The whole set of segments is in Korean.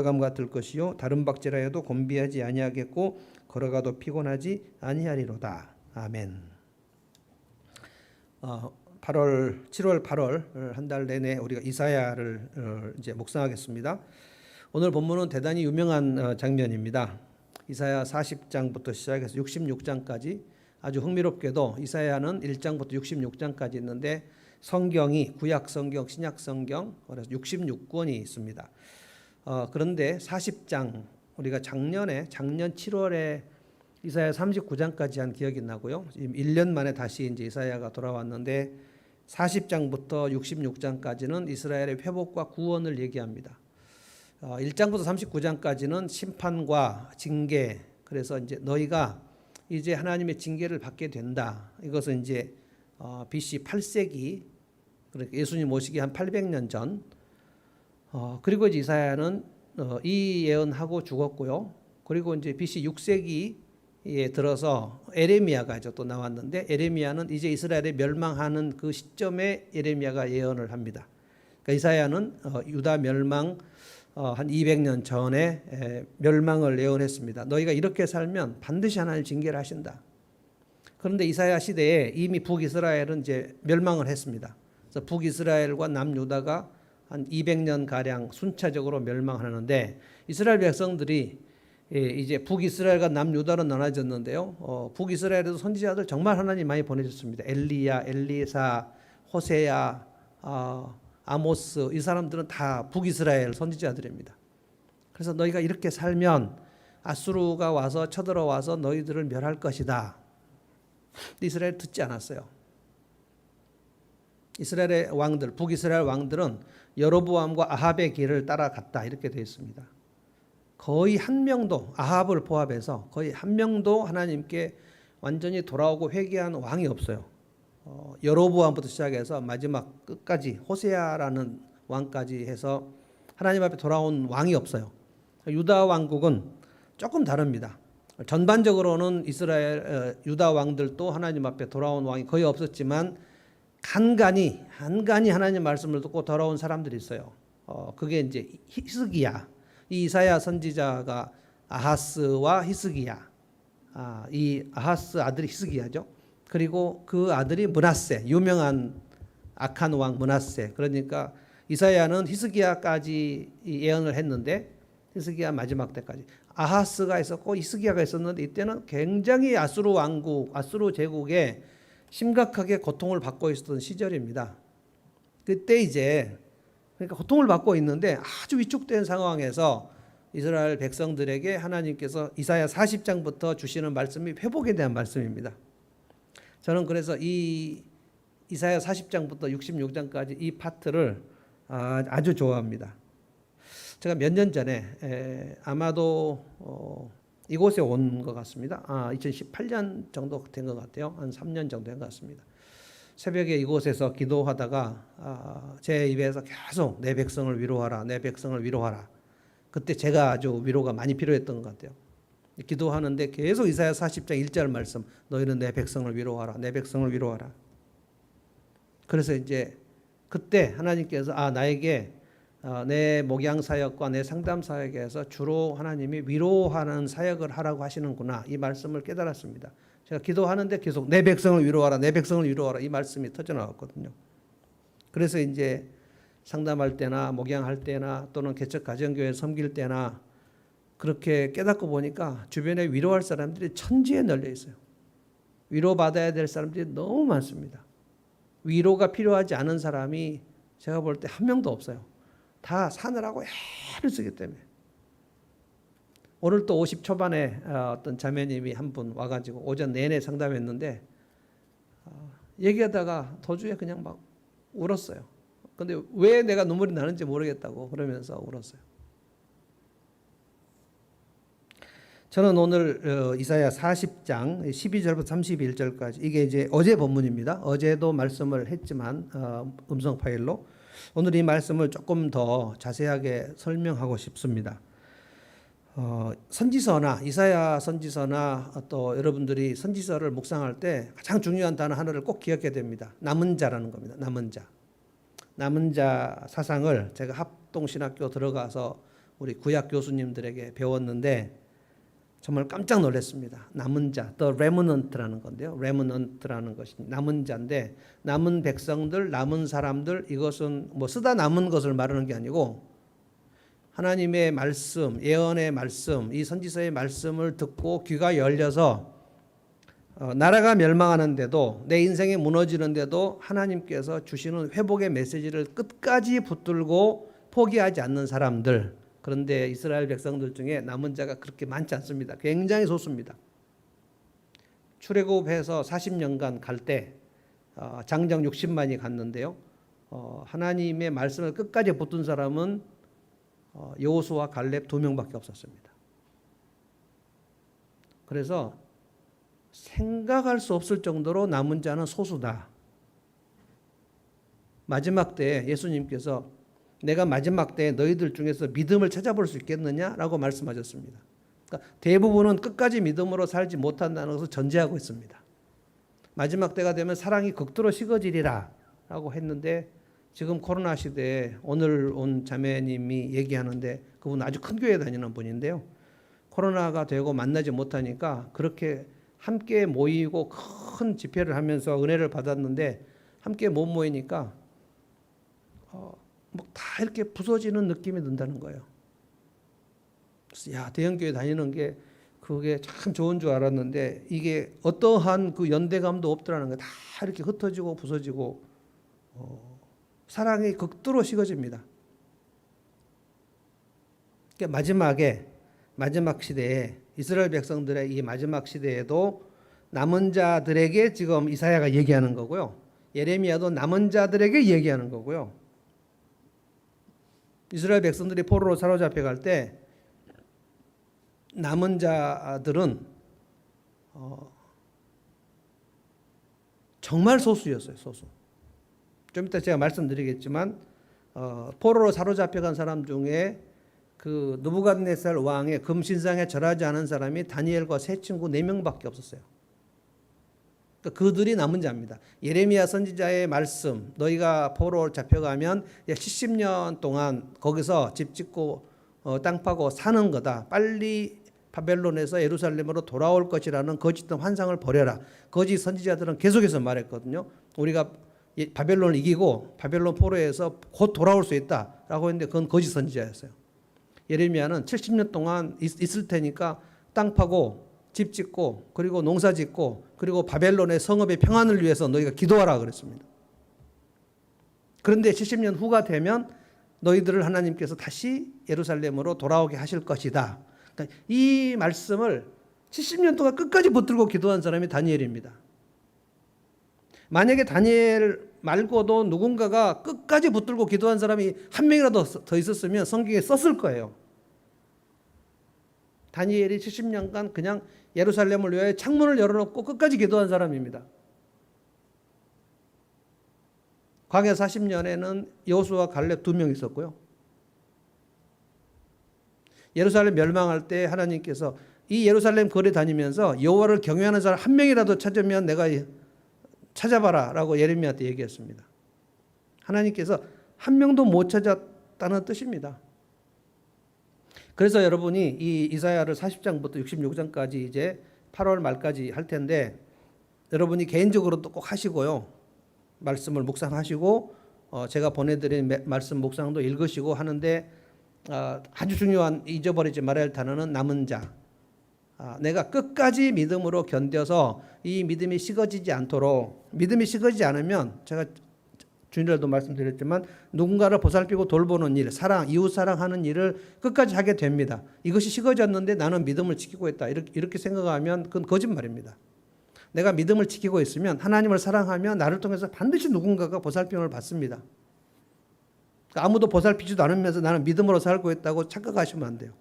감 같을 것이요 다른 박제라여도 곤비하지 아니하겠고 걸어가도 피곤하지 아니하리로다. 아멘. 7월 8월 한 달 내내 우리가 이사야를 이제 묵상하겠습니다. 오늘 본문은 대단히 유명한 장면입니다. 이사야 40장부터 시작해서 66장까지 아주 흥미롭게도 이사야는 1장부터 66장까지 있는데 성경이 구약 성경, 신약 성경 그래서 66권이 있습니다. 그런데 40장 우리가 작년 7월에 이사야 39장까지 한 기억이 나고요. 지금 1년 만에 다시 이제 이사야가 돌아왔는데 40장부터 66장까지는 이스라엘의 회복과 구원을 얘기합니다. 1장부터 39장까지는 심판과 징계. 그래서 이제 너희가 이제 하나님의 징계를 받게 된다. 이것은 이제 BC 8세기 그러니까 예수님 오시기 한 800년 전. 그리고 이제 이사야는 이 예언하고 죽었고요. 그리고 이제 BC 6세기에 들어서 에레미야가 또 나왔는데 에레미야는 이제 이스라엘이 멸망하는 그 시점에 에레미야가 예언을 합니다. 그러니까 이사야는 유다 멸망 한 200년 전에 멸망을 예언했습니다. 너희가 이렇게 살면 반드시 하나님 징계를 하신다. 그런데 이사야 시대에 이미 북이스라엘은 이제 멸망을 했습니다. 그래서 북이스라엘과 남유다가 한 200년 가량 순차적으로 멸망하는데 이스라엘 백성들이 이제 북이스라엘과 남유다로 나눠졌는데요. 북이스라엘에도 선지자들 정말 하나님 많이 보내줬습니다. 엘리야, 엘리사, 호세야, 아모스 이 사람들은 다 북이스라엘 선지자들입니다. 그래서 너희가 이렇게 살면 아수르가 와서 쳐들어와서 너희들을 멸할 것이다. 이스라엘 듣지 않았어요. 이스라엘의 왕들, 북이스라엘 왕들은 여로보암과 아합의 길을 따라갔다 이렇게 되어 있습니다. 거의 한 명도 아합을 포함해서 거의 한 명도 하나님께 완전히 돌아오고 회개한 왕이 없어요. 여로보암부터 시작해서 마지막 끝까지 호세아라는 왕까지 해서 하나님 앞에 돌아온 왕이 없어요. 유다 왕국은 조금 다릅니다. 전반적으로는 이스라엘 유다 왕들도 하나님 앞에 돌아온 왕이 거의 없었지만 간간히 하나님 말씀을 듣고 돌아온 사람들이 있어요. 그게 이제 히스기야. 이 이사야 선지자가 아하스와 히스기야. 이 아하스 아들이 히스기야죠. 그리고 그 아들이 므낫세, 유명한 악한 왕 므낫세. 그러니까 이사야는 히스기야까지 예언을 했는데 히스기야 마지막 때까지. 아하스가 있었고 히스기야가 있었는데 이때는 굉장히 아수르 왕국, 아수르 제국에 심각하게 고통을 받고 있었던 시절입니다. 그때 이제 그러니까 고통을 받고 있는데 아주 위축된 상황에서 이스라엘 백성들에게 하나님께서 이사야 40장부터 주시는 말씀이 회복에 대한 말씀입니다. 저는 그래서 이 이사야 40장부터 66장까지 이 파트를 아주 좋아합니다. 제가 몇 년 전에 아마도 이곳에 온 것 같습니다. 2018년 정도 된 것 같아요. 한 3년 정도 된 것 같습니다. 새벽에 이곳에서 기도하다가 제 입에서 계속 내 백성을 위로하라, 내 백성을 위로하라. 그때 제가 아주 위로가 많이 필요했던 것 같아요. 기도하는데 계속 이사야 40장 1절 말씀, 너희는 내 백성을 위로하라, 내 백성을 위로하라. 그래서 이제 그때 하나님께서 나에게 내 목양 사역과 내 상담 사역에서 주로 하나님이 위로하는 사역을 하라고 하시는구나 이 말씀을 깨달았습니다. 제가 기도하는데 계속 내 백성을 위로하라, 내 백성을 위로하라 이 말씀이 터져 나왔거든요. 그래서 이제 상담할 때나 목양할 때나 또는 개척 가정교회 섬길 때나 그렇게 깨닫고 보니까 주변에 위로할 사람들이 천지에 널려 있어요. 위로받아야 될 사람들이 너무 많습니다. 위로가 필요하지 않은 사람이 제가 볼 때 한 명도 없어요. 다 사느라고 애를 쓰기 때문에. 오늘 또 50 초반에 어떤 자매님이 한 분 와가지고 오전 내내 상담했는데 얘기하다가 도중에 그냥 막 울었어요. 근데 왜 내가 눈물이 나는지 모르겠다고 그러면서 울었어요. 저는 오늘 이사야 40장 12절부터 31절까지 이게 이제 어제 본문입니다. 어제도 말씀을 했지만 음성 파일로 오늘 이 말씀을 조금 더 자세하게 설명하고 싶습니다. 선지서나 이사야 선지서나 또 여러분들이 선지서를 묵상할 때 가장 중요한 단어 하나를 꼭 기억해야 됩니다. 남은 자라는 겁니다. 남은 자. 남은 자 사상을 제가 합동신학교 들어가서 우리 구약 교수님들에게 배웠는데 정말 깜짝 놀랐습니다. 남은 자, the remnant라는 건데요. remnant라는 것이 남은 자인데 남은 백성들, 남은 사람들 이것은 뭐 쓰다 남은 것을 말하는 게 아니고 하나님의 말씀, 예언의 말씀, 이 선지서의 말씀을 듣고 귀가 열려서 나라가 멸망하는데도 내 인생이 무너지는데도 하나님께서 주시는 회복의 메시지를 끝까지 붙들고 포기하지 않는 사람들. 그런데 이스라엘 백성들 중에 남은 자가 그렇게 많지 않습니다. 굉장히 소수입니다. 출애굽해서 40년간 갈 때 장정 60만이 갔는데요. 하나님의 말씀을 끝까지 붙든 사람은 여호수아 갈렙 2명밖에 없었습니다. 그래서 생각할 수 없을 정도로 남은 자는 소수다. 마지막 때에 예수님께서 내가 마지막 때에 너희들 중에서 믿음을 찾아볼 수 있겠느냐라고 말씀하셨습니다. 그러니까 대부분은 끝까지 믿음으로 살지 못한다는 것을 전제하고 있습니다. 마지막 때가 되면 사랑이 극도로 식어지리라 라고 했는데 지금 코로나 시대에 오늘 온 자매님이 얘기하는데 그분 아주 큰 교회 다니는 분인데요. 코로나가 되고 만나지 못하니까 그렇게 함께 모이고 큰 집회를 하면서 은혜를 받았는데 함께 못 모이니까 뭐 다 이렇게 부서지는 느낌이 든다는 거예요. 그래서 야, 대형교회 다니는 게 그게 참 좋은 줄 알았는데 이게 어떠한 그 연대감도 없더라는 거예요. 다 이렇게 흩어지고 부서지고 사랑이 극도로 식어집니다. 그러니까 마지막 시대에 이스라엘 백성들의 이 마지막 시대에도 남은 자들에게 지금 이사야가 얘기하는 거고요. 예레미야도 남은 자들에게 얘기하는 거고요. 이스라엘 백성들이 포로로 사로잡혀 갈 때 남은 자들은 정말 소수였어요. 소수. 좀 이따 제가 말씀드리겠지만 포로로 사로잡혀 간 사람 중에 그 느부갓네살 왕의 금신상에 절하지 않은 사람이 다니엘과 세 친구 4명밖에 없었어요. 그러니까 그들이 남은 자입니다. 예레미야 선지자의 말씀, 너희가 포로로 잡혀가면 70년 동안 거기서 집 짓고 땅 파고 사는 거다. 빨리 바벨론에서 예루살렘으로 돌아올 것이라는 거짓된 환상을 버려라. 거짓 선지자들은 계속해서 말했거든요. 우리가 바벨론을 이기고 바벨론 포로에서 곧 돌아올 수 있다라고 했는데 그건 거짓 선지자였어요. 예레미야는 70년 동안 있을 테니까 땅 파고 집 짓고 그리고 농사 짓고 그리고 바벨론의 성읍의 평안을 위해서 너희가 기도하라 그랬습니다. 그런데 70년 후가 되면 너희들을 하나님께서 다시 예루살렘으로 돌아오게 하실 것이다. 그러니까 이 말씀을 70년 동안 끝까지 붙들고 기도한 사람이 다니엘입니다. 만약에 다니엘 말고도 누군가가 끝까지 붙들고 기도한 사람이 한 명이라도 더 있었으면 성경에 썼을 거예요. 다니엘이 70년간 그냥 예루살렘을 위하여 창문을 열어놓고 끝까지 기도한 사람입니다. 광야 40년에는 여호수아 갈렙 2명 있었고요. 예루살렘 멸망할 때 하나님께서 이 예루살렘 거리 다니면서 여호와를 경외하는 사람 한 명이라도 찾으면 내가 찾아봐라 라고 예레미야한테 얘기했습니다. 하나님께서 한 명도 못 찾았다는 뜻입니다. 그래서 여러분이 이 이사야를 40장부터 66장까지 이제 8월 말까지 할 텐데 여러분이 개인적으로도 꼭 하시고요. 말씀을 묵상하시고 제가 보내드린 말씀 묵상도 읽으시고 하는데 아주 중요한 잊어버리지 말아야 할 단어는 남은 자. 내가 끝까지 믿음으로 견뎌서 이 믿음이 식어지지 않도록 믿음이 식어지지 않으면 제가 주일날도 말씀드렸지만 누군가를 보살피고 돌보는 일, 사랑, 이웃 사랑하는 일을 끝까지 하게 됩니다. 이것이 식어졌는데 나는 믿음을 지키고 있다. 이렇게 생각하면 그건 거짓말입니다. 내가 믿음을 지키고 있으면 하나님을 사랑하면 나를 통해서 반드시 누군가가 보살핌을 받습니다. 그러니까 아무도 보살피지도 않으면서 나는 믿음으로 살고 있다고 착각하시면 안 돼요.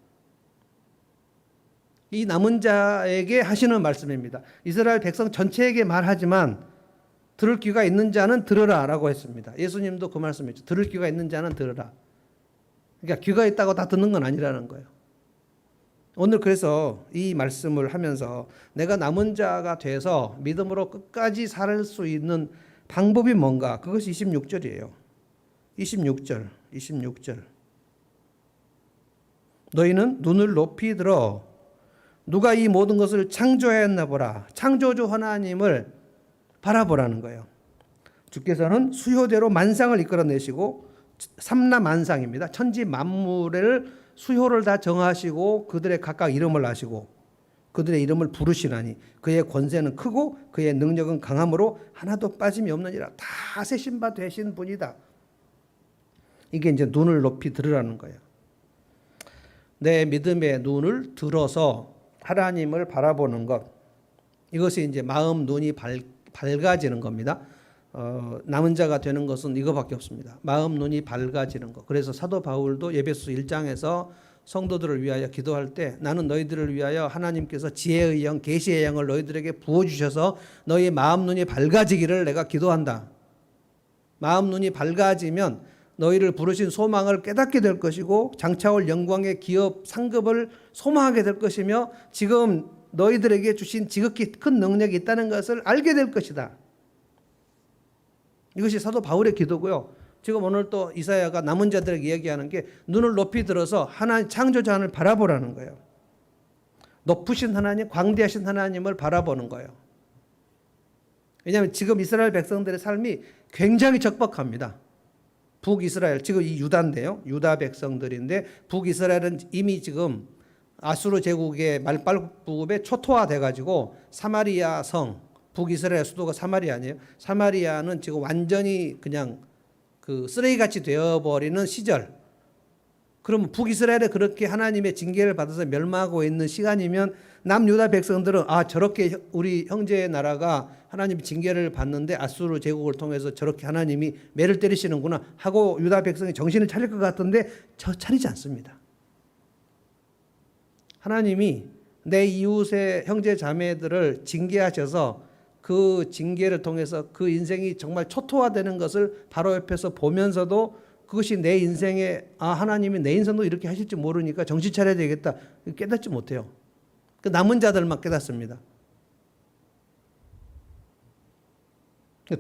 이 남은 자에게 하시는 말씀입니다. 이스라엘 백성 전체에게 말하지만 들을 귀가 있는 자는 들으라 라고 했습니다. 예수님도 그 말씀이죠. 들을 귀가 있는 자는 들으라. 그러니까 귀가 있다고 다 듣는 건 아니라는 거예요. 오늘 그래서 이 말씀을 하면서 내가 남은 자가 돼서 믿음으로 끝까지 살 수 있는 방법이 뭔가? 그것이 26절이에요. 26절. 너희는 눈을 높이 들어 누가 이 모든 것을 창조하였나 보라. 창조주 하나님을 바라보라는 거예요. 주께서는 수효대로 만상을 이끌어내시고 삼라만상입니다. 천지 만물을 수효를 다 정하시고 그들의 각각 이름을 아시고 그들의 이름을 부르시나니 그의 권세는 크고 그의 능력은 강함으로 하나도 빠짐이 없느니라. 다 세신 바 되신 분이다. 이게 이제 눈을 높이 들으라는 거예요. 내 믿음의 눈을 들어서 하나님을 바라보는 것, 이것이 이제 마음 눈이 밝아지는 겁니다. 남은 자가 되는 것은 이거밖에 없습니다. 마음 눈이 밝아지는 것. 그래서 사도 바울도 에베소 1장에서 성도들을 위하여 기도할 때 나는 너희들을 위하여 하나님께서 지혜의 영, 계시의 영을 너희들에게 부어주셔서 너희 마음 눈이 밝아지기를 내가 기도한다. 마음 눈이 밝아지면 너희를 부르신 소망을 깨닫게 될 것이고 장차올 영광의 기업 상급을 소망하게 될 것이며 지금 너희들에게 주신 지극히 큰 능력이 있다는 것을 알게 될 것이다. 이것이 사도 바울의 기도고요. 지금 오늘 또 이사야가 남은 자들에게 이야기하는 게 눈을 높이 들어서 하나님 창조자 하나님을 바라보라는 거예요. 높으신 하나님, 광대하신 하나님을 바라보는 거예요. 왜냐하면 지금 이스라엘 백성들의 삶이 굉장히 적박합니다. 북이스라엘, 지금 이 유다인데요. 유다 백성들인데 북이스라엘은 이미 지금 아수르 제국의 말발굽에 초토화돼 가지고 사마리아 성, 북이스라엘 수도가 사마리아니에요. 사마리아는 지금 완전히 그냥 그 쓰레기같이 되어버리는 시절. 그러면 북이스라엘에 그렇게 하나님의 징계를 받아서 멸망하고 있는 시간이면 남유다 백성들은 아 저렇게 우리 형제의 나라가 하나님 징계를 받는데 아수르 제국을 통해서 저렇게 하나님이 매를 때리시는구나 하고 유다 백성이 정신을 차릴 것 같은데 차리지 않습니다. 하나님이 내 이웃의 형제 자매들을 징계하셔서 그 징계를 통해서 그 인생이 정말 초토화되는 것을 바로 옆에서 보면서도 그것이 내 인생에 아 하나님이 내 인생도 이렇게 하실지 모르니까 정신 차려야 되겠다 깨닫지 못해요. 그 남은 자들만 깨닫습니다.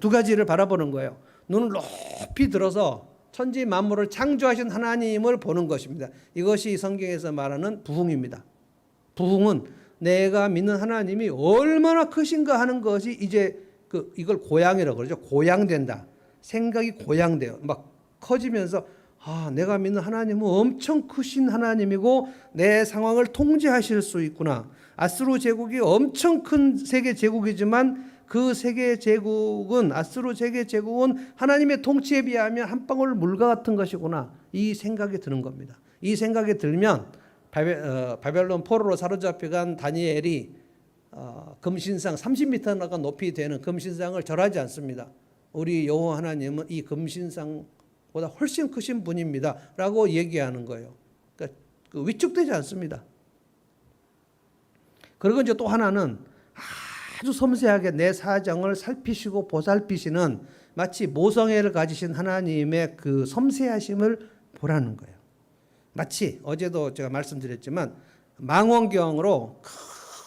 두 가지를 바라보는 거예요. 눈을 높이 들어서 천지 만물을 창조하신 하나님을 보는 것입니다. 이것이 성경에서 말하는 부흥입니다. 부흥은 내가 믿는 하나님이 얼마나 크신가 하는 것이 이제 이걸 고양이라고 그러죠. 고양된다. 생각이 고양돼요. 막 커지면서 아, 내가 믿는 하나님은 엄청 크신 하나님이고 내 상황을 통제하실 수 있구나. 아수르 제국이 엄청 큰 세계 제국이지만 그 세계 제국은 아수르 세계 제국은 하나님의 통치에 비하면 한 방울 물과 같은 것이구나. 이 생각이 드는 겁니다. 이 생각이 들면 바벨론 포로로 사로잡혀간 다니엘이 금신상 30m가 높이 되는 금신상을 절하지 않습니다. 우리 여호와 하나님은 이 금신상보다 훨씬 크신 분입니다 라고 얘기하는 거예요. 그러니까 위축되지 않습니다. 그리고 이제 또 하나는 아주 섬세하게 내 사정을 살피시고 보살피시는 마치 모성애를 가지신 하나님의 그 섬세하심을 보라는 거예요. 마치 어제도 제가 말씀드렸지만 망원경으로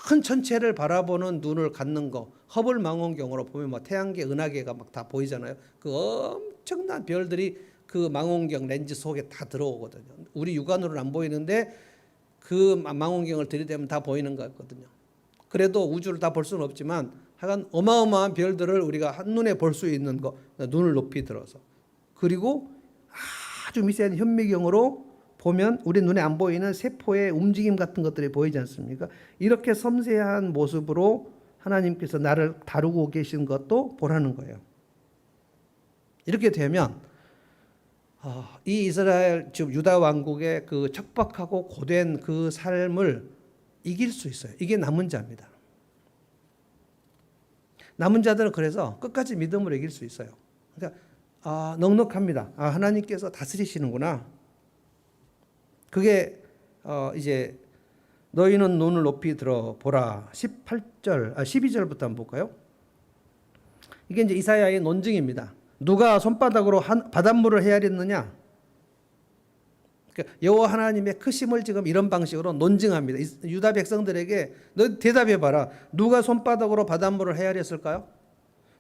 큰 천체를 바라보는 눈을 갖는 거, 허블 망원경으로 보면 뭐 태양계, 은하계가 막 다 보이잖아요. 그 엄청난 별들이 그 망원경 렌즈 속에 다 들어오거든요. 우리 육안으로는 안 보이는데 그 망원경을 들이대면 다 보이는 거거든요. 그래도 우주를 다 볼 수는 없지만 하여간 어마어마한 별들을 우리가 한눈에 볼 수 있는 거, 눈을 높이 들어서. 그리고 아주 미세한 현미경으로 보면 우리 눈에 안 보이는 세포의 움직임 같은 것들이 보이지 않습니까? 이렇게 섬세한 모습으로 하나님께서 나를 다루고 계신 것도 보라는 거예요. 이렇게 되면 이 이스라엘 즉 유다 왕국의 그 척박하고 고된 그 삶을 이길 수 있어요. 이게 남은 자입니다. 남은 자들은 그래서 끝까지 믿음으로 이길 수 있어요. 그러니까 넉넉합니다. 하나님께서 다스리시는구나. 그게 이제 너희는 눈을 높이 들어 보라. 12절부터 한번 볼까요? 이게 이제 이사야의 논증입니다. 누가 손바닥으로 바닷물을 헤아렸느냐? 그러니까 여호와 하나님의 크심을 지금 이런 방식으로 논증합니다. 유다 백성들에게 너 대답해 봐라. 누가 손바닥으로 바닷물을 헤아렸을까요?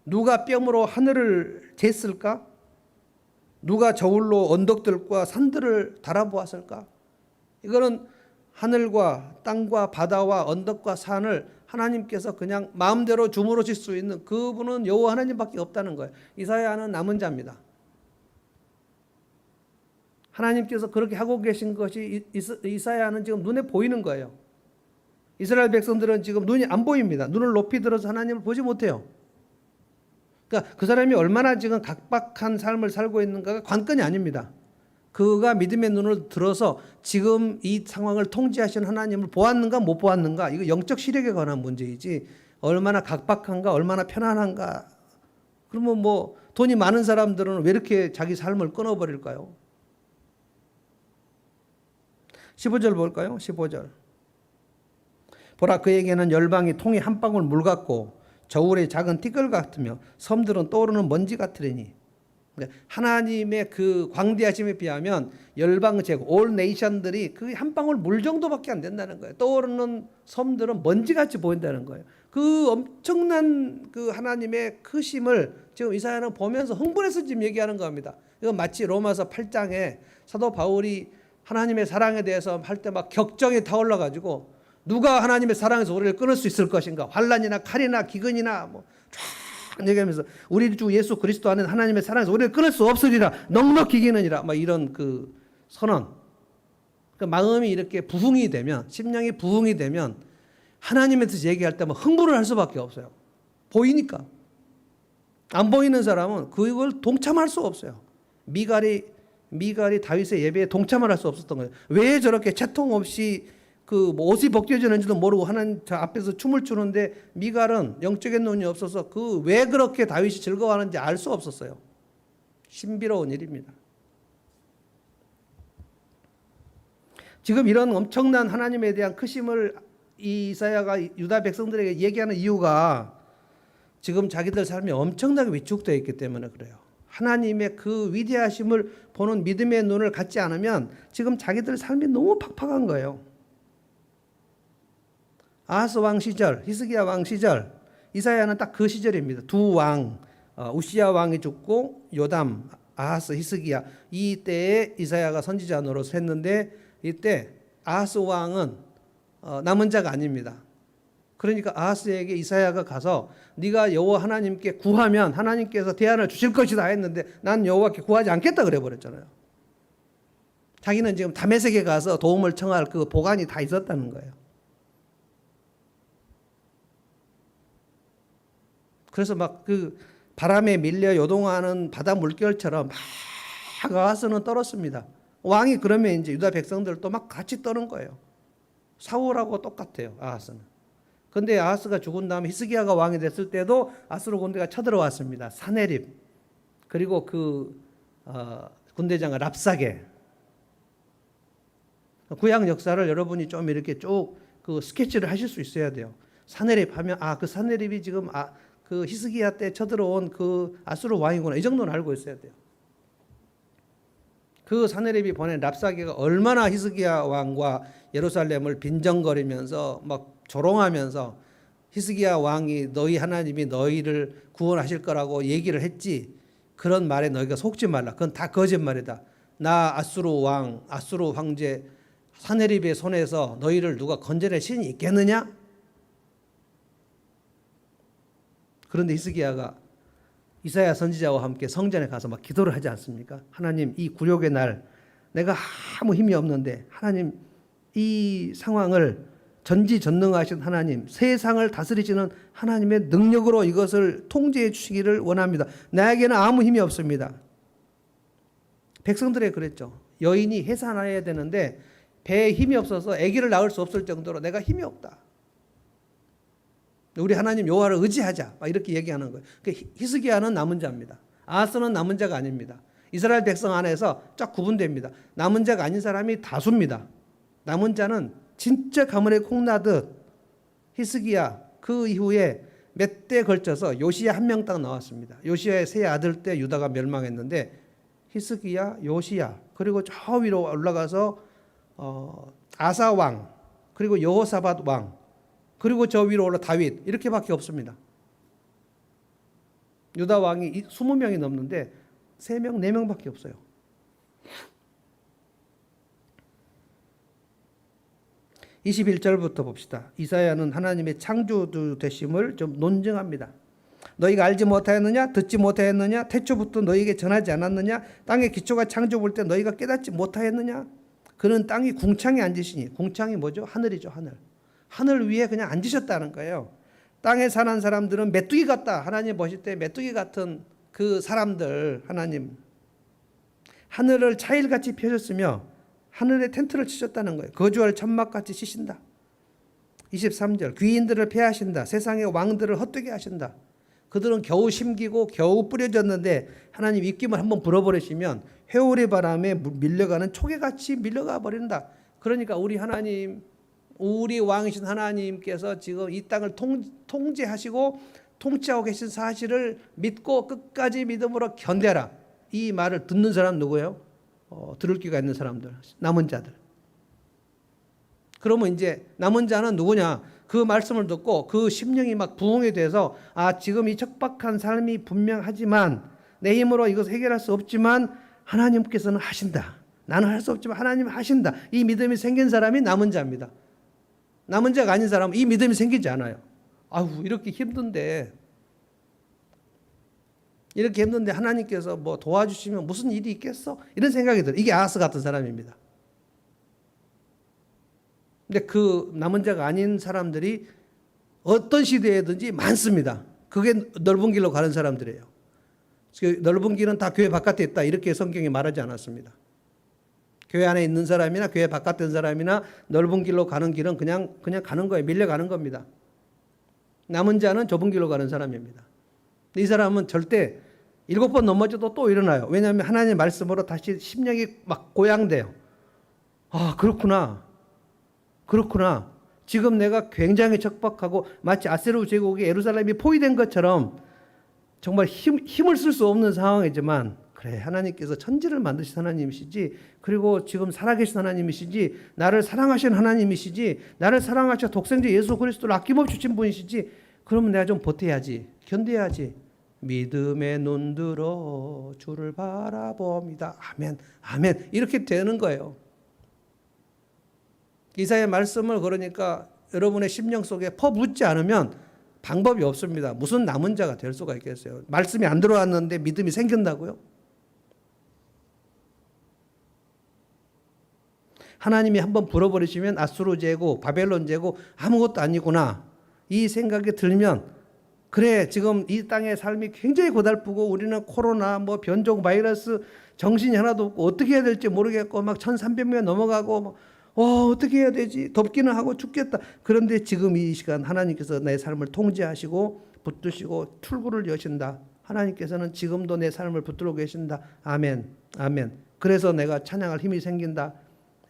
누가 뼘으로 하늘을 쟀을까? 누가 저울로 언덕들과 산들을 달아보았을까? 이거는 하늘과 땅과 바다와 언덕과 산을 하나님께서 그냥 마음대로 주무르실 수 있는 그분은 여호와 하나님밖에 없다는 거예요. 이사야는 남은 자입니다. 하나님께서 그렇게 하고 계신 것이 이사야는 지금 눈에 보이는 거예요. 이스라엘 백성들은 지금 눈이 안 보입니다. 눈을 높이 들어서 하나님을 보지 못해요. 그러니까 그 사람이 얼마나 지금 각박한 삶을 살고 있는가가 관건이 아닙니다. 그가 믿음의 눈을 들어서 지금 이 상황을 통제하시는 하나님을 보았는가 못 보았는가, 이거 영적 시력에 관한 문제이지 얼마나 각박한가 얼마나 편안한가. 그러면 뭐 돈이 많은 사람들은 왜 이렇게 자기 삶을 끊어버릴까요? 15절 볼까요? 15절. 보라, 그에게는 열방이 통이 한 방울 물 같고 저울의 작은 티끌 같으며 섬들은 떠오르는 먼지 같으리니. 하나님의 그 광대하심에 비하면 열방 제국, 올 네이션들이 그 한 방울 물 정도밖에 안 된다는 거예요. 떠오르는 섬들은 먼지같이 보인다는 거예요. 그 엄청난 그 하나님의 크심을 지금 이사야는 보면서 흥분해서 지금 얘기하는 겁니다. 이건 마치 로마서 8장에 사도 바울이 하나님의 사랑에 대해서 할 때 막 격정이 타올라 가지고 누가 하나님의 사랑에서 우리를 끊을 수 있을 것인가? 환난이나 칼이나 기근이나 뭐 쫙 얘기하면서 우리 주 예수 그리스도 안에 하나님의 사랑에서 우리를 끊을 수 없으리라. 넉넉히 이기느니라. 막 이런 그 선언. 그 마음이 이렇게 부흥이 되면, 심령이 부흥이 되면 하나님에 대해서 얘기할 때 막 흥분을 할 수밖에 없어요. 보이니까. 안 보이는 사람은 그걸 동참할 수 없어요. 미갈이 다윗의 예배에 동참을 할 수 없었던 거예요. 왜 저렇게 채통 없이 그 옷이 벗겨지는지도 모르고 하나님 앞에서 춤을 추는데 미갈은 영적인 눈이 없어서 그 왜 그렇게 다윗이 즐거워하는지 알 수 없었어요. 신비로운 일입니다. 지금 이런 엄청난 하나님에 대한 크심을 이사야가 유다 백성들에게 얘기하는 이유가 지금 자기들 삶이 엄청나게 위축되어 있기 때문에 그래요. 하나님의 그 위대하심을 보는 믿음의 눈을 갖지 않으면 지금 자기들 삶이 너무 팍팍한 거예요. 아하스 왕 시절, 히스기야 왕 시절, 이사야는 딱 그 시절입니다. 두 왕, 우시야 왕이 죽고 요담, 아하스, 히스기야, 이 때에 이사야가 선지자 노릇을 했는데 이때 아하스 왕은 남은 자가 아닙니다. 그러니까 아하스에게 이사야가 가서 네가 여호와 하나님께 구하면 하나님께서 대안을 주실 것이다 했는데 난 여호와께 구하지 않겠다 그래 버렸잖아요. 자기는 지금 다메섹에 가서 도움을 청할 그 보관이 다 있었다는 거예요. 그래서 막 그 바람에 밀려 요동하는 바다 물결처럼 막 아하스는 떨었습니다. 왕이 그러면 이제 유다 백성들도 막 같이 떠는 거예요. 사울하고 똑같아요, 아하스는. 근데 아하스가 죽은 다음에 히스기야가 왕이 됐을 때도 아수르 군대가 쳐들어왔습니다. 사네립, 그리고 그 군대장관 랍사게. 구약 역사를 여러분이 좀 이렇게 쭉 그 스케치를 하실 수 있어야 돼요. 사네립 하면 그 사네립이 지금 그 히스기야 때 쳐들어온 그 아수르 왕이구나, 이 정도는 알고 있어야 돼요. 그 사네립이 보낸 랍사게가 얼마나 히스기야 왕과 예루살렘을 빈정거리면서 막 조롱하면서 히스기야 왕이 너희 하나님이 너희를 구원하실 거라고 얘기를 했지, 그런 말에 너희가 속지 말라. 그건 다 거짓말이다. 나 아수르 왕, 아수르 황제 사네립의 손에서 너희를 누가 건져낼 신이 있겠느냐? 그런데 히스기야가 이사야 선지자와 함께 성전에 가서 막 기도를 하지 않습니까? 하나님, 이 굴욕의 날 내가 아무 힘이 없는데 하나님, 이 상황을 전지전능하신 하나님, 세상을 다스리시는 하나님의 능력으로 이것을 통제해 주시기를 원합니다. 나에게는 아무 힘이 없습니다. 백성들에 그랬죠. 여인이 해산해야 되는데 배에 힘이 없어서 아기를 낳을 수 없을 정도로 내가 힘이 없다. 우리 하나님 여호와를 의지하자, 막 이렇게 얘기하는 거예요. 히스기야는 남은 자입니다. 아하스는 남은 자가 아닙니다. 이스라엘 백성 안에서 쫙 구분됩니다. 남은 자가 아닌 사람이 다수입니다. 남은 자는 진짜 가물에 콩나듯 히스기야, 그 이후에 몇 대 걸쳐서 요시야 한 명 딱 나왔습니다. 요시야의 세 아들 때 유다가 멸망했는데 히스기야, 요시야, 그리고 저 위로 올라가서 아사 왕, 그리고 여호사밧 왕, 그리고 저 위로 올라 다윗, 이렇게밖에 없습니다. 유다 왕이 20명이 넘는데 3명, 4명밖에 없어요. 21절부터 봅시다. 이사야는 하나님의 창조주 되심을 좀 논증합니다. 너희가 알지 못하였느냐? 듣지 못하였느냐? 태초부터 너희에게 전하지 않았느냐? 땅의 기초가 창조볼 때 너희가 깨닫지 못하였느냐? 그는 땅이 궁창에 앉으시니, 궁창이 뭐죠? 하늘이죠, 하늘. 하늘 위에 그냥 앉으셨다는 거예요. 땅에 사는 사람들은 메뚜기 같다. 하나님 보실 때 메뚜기 같은 그 사람들, 하나님 하늘을 차일같이 펴셨으며 하늘에 텐트를 치셨다는 거예요. 거주할 천막같이 치신다. 23절 귀인들을 패하신다. 세상의 왕들을 헛되게 하신다. 그들은 겨우 심기고 겨우 뿌려졌는데 하나님 입김을 한번 불어버리시면 회오리 바람에 밀려가는 초계같이 밀려가 버린다. 그러니까 우리 하나님, 우리 왕이신 하나님께서 지금 이 땅을 통제하시고 통치하고 계신 사실을 믿고 끝까지 믿음으로 견뎌라. 이 말을 듣는 사람 누구예요? 들을 귀가 있는 사람들, 남은 자들. 그러면 이제 남은 자는 누구냐? 그 말씀을 듣고 그 심령이 막 부흥이 돼서 지금 이 척박한 삶이 분명하지만 내 힘으로 이것을 해결할 수 없지만 하나님께서는 하신다. 나는 할 수 없지만 하나님은 하신다. 이 믿음이 생긴 사람이 남은 자입니다. 남은 자가 아닌 사람은 이 믿음이 생기지 않아요. 이렇게 힘든데 하나님께서 뭐 도와주시면 무슨 일이 있겠어? 이런 생각이 들어요. 이게 아하스 같은 사람입니다. 근데 그 남은 자가 아닌 사람들이 어떤 시대에든지 많습니다. 그게 넓은 길로 가는 사람들이에요. 넓은 길은 다 교회 바깥에 있다. 이렇게 성경이 말하지 않았습니다. 교회 안에 있는 사람이나 교회 바깥에 있는 사람이나 넓은 길로 가는 길은 그냥 가는 거예요. 밀려가는 겁니다. 남은 자는 좁은 길로 가는 사람입니다. 이 사람은 절대 7번 넘어져도 또 일어나요. 왜냐하면 하나님의 말씀으로 다시 심령이 막 고양돼요. 그렇구나. 지금 내가 굉장히 척박하고 마치 아세르 제국이 예루살렘이 포위된 것처럼 정말 힘을 쓸 수 없는 상황이지만 그래, 하나님께서 천지를 만드신 하나님이시지, 그리고 지금 살아계신 하나님이시지, 나를 사랑하신 하나님이시지, 나를 사랑하셔 독생자 예수 그리스도를 아낌없이 주신 분이시지, 그러면 내가 좀 버텨야지, 견뎌야지. 믿음의 눈 들어 주를 바라봅니다. 아멘, 아멘. 이렇게 되는 거예요. 이사야의 말씀을 그러니까 여러분의 심령 속에 퍼붓지 않으면 방법이 없습니다. 무슨 남은 자가 될 수가 있겠어요? 말씀이 안 들어왔는데 믿음이 생긴다고요? 하나님이 한번 불어버리시면 아수르 제국, 바벨론 제국 아무것도 아니구나. 이 생각이 들면 그래, 지금 이 땅의 삶이 굉장히 고달프고 우리는 코로나, 변종 바이러스, 정신이 하나도 없고 어떻게 해야 될지 모르겠고 막 1,300명 넘어가고 어떻게 해야 되지? 덥기는 하고 춥겠다. 그런데 지금 이 시간 하나님께서 내 삶을 통제하시고 붙드시고 출구를 여신다. 하나님께서는 지금도 내 삶을 붙들고 계신다. 아멘, 아멘. 그래서 내가 찬양할 힘이 생긴다.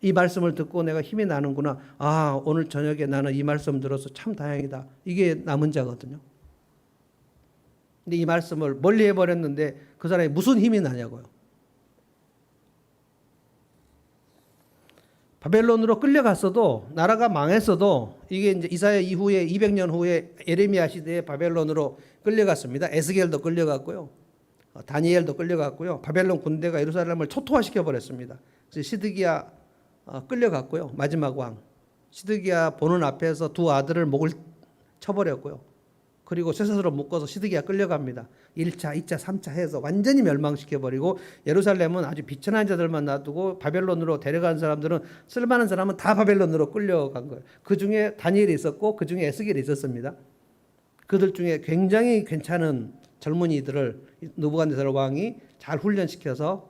이 말씀을 듣고 내가 힘이 나는구나. 오늘 저녁에 나는 이 말씀 들어서 참 다행이다. 이게 남은 자거든요. 근데 이 말씀을 멀리 해버렸는데 그 사람이 무슨 힘이 나냐고요. 바벨론으로 끌려갔어도, 나라가 망했어도, 이게 이제 이사야 이후에 200년 후에 예레미야 시대에 바벨론으로 끌려갔습니다. 에스겔도 끌려갔고요. 다니엘도 끌려갔고요. 바벨론 군대가 예루살렘을 초토화시켜 버렸습니다. 그래서 시드기야 끌려갔고요. 마지막 왕 시드기야 보는 앞에서 두 아들을 목을 쳐버렸고요. 그리고 쇠사슬로 묶어서 시드기야 끌려갑니다. 1차, 2차, 3차 해서 완전히 멸망시켜버리고 예루살렘은 아주 비천한 자들만 놔두고 바벨론으로 데려간 사람들은, 쓸만한 사람은 다 바벨론으로 끌려간 거예요. 그 중에 다니엘이 있었고 그 중에 에스겔이 있었습니다. 그들 중에 굉장히 괜찮은 젊은이들을 느부갓네살 왕이 잘 훈련시켜서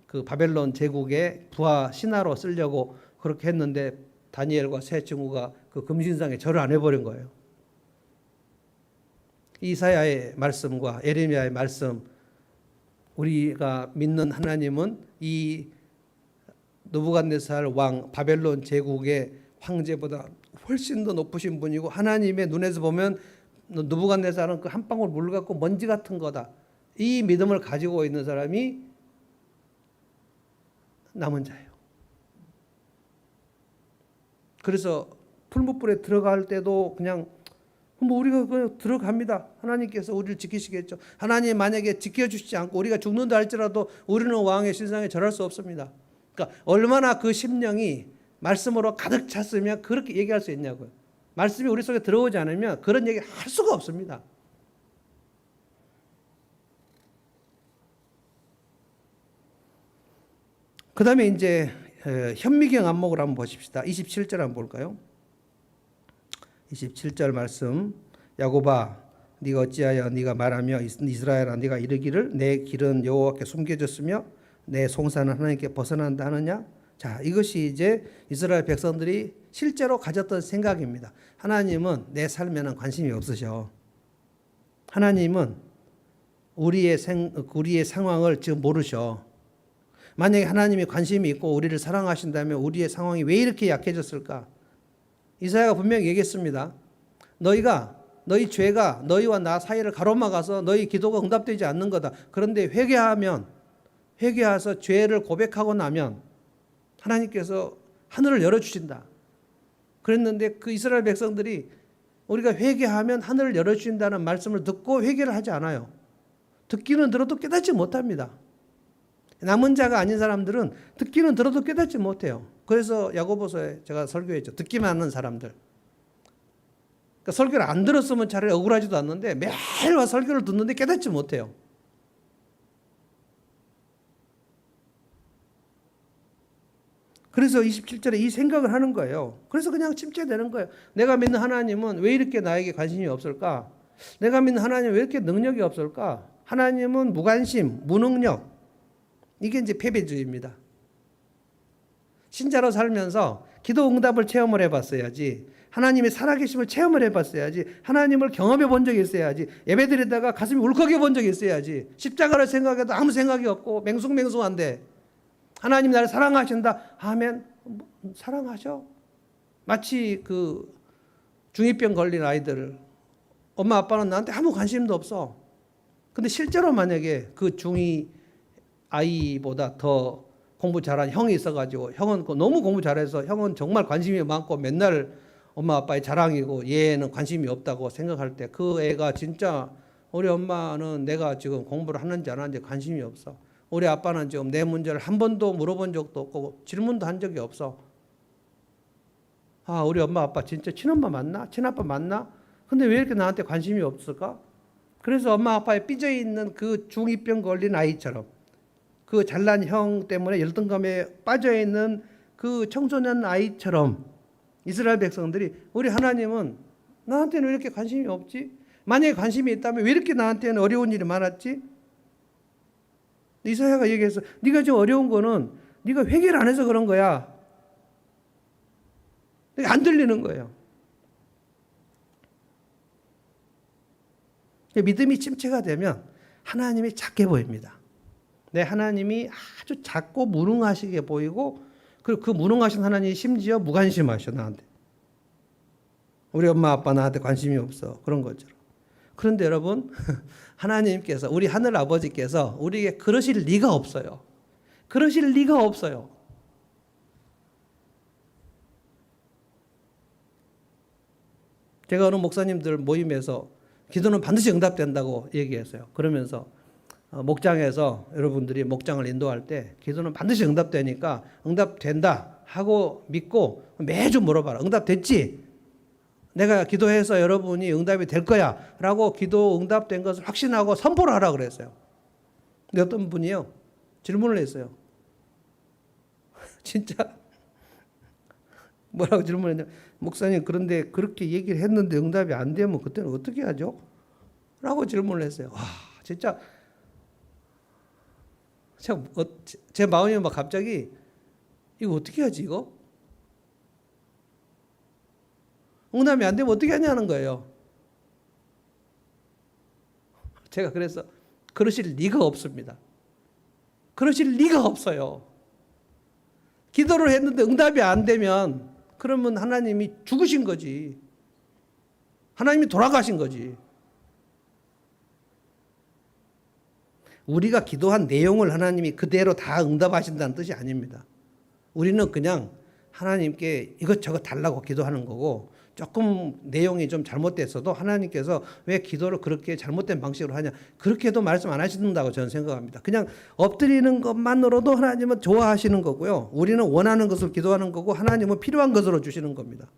그 바벨론 제국의 부하 신하로 쓰려고 그렇게 했는데 다니엘과 세 친구가 그 금신상에 절을 안 해버린 거예요. 이사야의 말씀과 예레미야의 말씀, 우리가 믿는 하나님은 이 느부갓네살 왕 바벨론 제국의 황제보다 훨씬 더 높으신 분이고, 하나님의 눈에서 보면 느부갓네살은 그 한 방울 물 같고 먼지 같은 거다. 이 믿음을 가지고 있는 사람이 남은 자예요. 그래서 풀무불에 들어갈 때도 그냥 우리가 그냥 들어갑니다. 하나님께서 우리를 지키시겠죠. 하나님 만약에 지켜주시지 않고 우리가 죽는다 할지라도 우리는 왕의 신상에 절할 수 없습니다. 그러니까 얼마나 그 심령이 말씀으로 가득 찼으면 그렇게 얘기할 수 있냐고요. 말씀이 우리 속에 들어오지 않으면 그런 얘기 할 수가 없습니다. 그 다음에 이제 현미경 안목을 한번 보십시다. 27절 한번 볼까요? 27절 말씀. 야곱아 네가 어찌하여 네가 말하며 이스라엘아 네가 이르기를 내 길은 여호와께 숨겨졌으며 내 송사는 하나님께 벗어난다 하느냐. 자, 이것이 이제 이스라엘 백성들이 실제로 가졌던 생각입니다. 하나님은 내 삶에는 관심이 없으셔. 하나님은 우리의 상황을 지금 모르셔. 만약에 하나님이 관심이 있고 우리를 사랑하신다면 우리의 상황이 왜 이렇게 약해졌을까? 이사야가 분명히 얘기했습니다. 너희 죄가 너희와 나 사이를 가로막아서 너희 기도가 응답되지 않는 거다. 그런데 회개해서 죄를 고백하고 나면 하나님께서 하늘을 열어주신다. 그랬는데 그 이스라엘 백성들이 우리가 회개하면 하늘을 열어주신다는 말씀을 듣고 회개를 하지 않아요. 듣기는 들어도 깨닫지 못합니다. 남은 자가 아닌 사람들은 듣기는 들어도 깨닫지 못해요. 그래서 야고보서에 제가 설교했죠. 듣기만 하는 사람들. 그러니까 설교를 안 들었으면 차라리 억울하지도 않는데 매일 와 설교를 듣는데 깨닫지 못해요. 그래서 27절에 이 생각을 하는 거예요. 그래서 그냥 침체되는 거예요. 내가 믿는 하나님은 왜 이렇게 나에게 관심이 없을까? 내가 믿는 하나님은 왜 이렇게 능력이 없을까? 하나님은 무관심, 무능력. 이게 이제 패배주의입니다. 신자로 살면서 기도 응답을 체험을 해봤어야지. 하나님의 살아계심을 체험을 해봤어야지. 하나님을 경험해 본 적이 있어야지. 예배드리다가 가슴이 울컥해 본 적이 있어야지. 십자가를 생각해도 아무 생각이 없고 맹숭맹숭한데 하나님 나를 사랑하신다 하면 사랑하셔. 마치 그 중2병 걸린 아이들을 엄마 아빠는 나한테 아무 관심도 없어. 근데 실제로 만약에 그 중2 아이보다 더 공부 잘한 형이 있어가지고 형은 너무 공부 잘해서 형은 정말 관심이 많고 맨날 엄마 아빠의 자랑이고 얘는 관심이 없다고 생각할 때 그 애가 진짜 우리 엄마는 내가 지금 공부를 하는지 안 하는지 관심이 없어. 우리 아빠는 지금 내 문제를 한 번도 물어본 적도 없고 질문도 한 적이 없어. 아, 우리 엄마 아빠 진짜 친엄마 맞나? 친아빠 맞나? 근데 왜 이렇게 나한테 관심이 없을까? 그래서 엄마 아빠에 삐져있는 그 중2병 걸린 아이처럼 그 잘난 형 때문에 열등감에 빠져있는 그 청소년 아이처럼 이스라엘 백성들이 우리 하나님은 나한테는 왜 이렇게 관심이 없지? 만약에 관심이 있다면 왜 이렇게 나한테는 어려운 일이 많았지? 이사야가 얘기해서 네가 지금 어려운 거는 네가 회개를 안 해서 그런 거야. 안 들리는 거예요. 믿음이 침체가 되면 하나님이 작게 보입니다. 내 하나님이 아주 작고 무능하시게 보이고 그리고 그 무능하신 하나님이 심지어 무관심하셔 나한테. 우리 엄마 아빠 나한테 관심이 없어. 그런 것처럼. 그런데 여러분 하나님께서 우리 하늘 아버지께서 우리에게 그러실 리가 없어요. 그러실 리가 없어요. 제가 어느 목사님들 모임에서 기도는 반드시 응답된다고 얘기했어요. 그러면서 목장에서 여러분들이 목장을 인도할 때 기도는 반드시 응답되니까 응답된다 하고 믿고 매주 물어봐라. 응답됐지? 내가 기도해서 여러분이 응답이 될 거야 라고 기도 응답된 것을 확신하고 선포를 하라 그랬어요. 근데 어떤 분이요 질문을 했어요. 진짜 뭐라고 질문했냐, 목사님 그런데 그렇게 얘기를 했는데 응답이 안 되면 그때는 어떻게 하죠? 라고 질문을 했어요. 와, 진짜 제 마음이 막 갑자기 이거 어떻게 하지 이거? 응답이 안 되면 어떻게 하냐는 거예요. 제가 그래서 그러실 리가 없습니다. 그러실 리가 없어요. 기도를 했는데 응답이 안 되면 그러면 하나님이 죽으신 거지. 하나님이 돌아가신 거지. 우리가 기도한 내용을 하나님이 그대로 다 응답하신다는 뜻이 아닙니다. 우리는 그냥 하나님께 이것저것 달라고 기도하는 거고 조금 내용이 좀 잘못됐어도 하나님께서 왜 기도를 그렇게 잘못된 방식으로 하냐, 그렇게도 말씀 안 하신다고 저는 생각합니다. 그냥 엎드리는 것만으로도 하나님은 좋아하시는 거고요. 우리는 원하는 것을 기도하는 거고 하나님은 필요한 것으로 주시는 겁니다.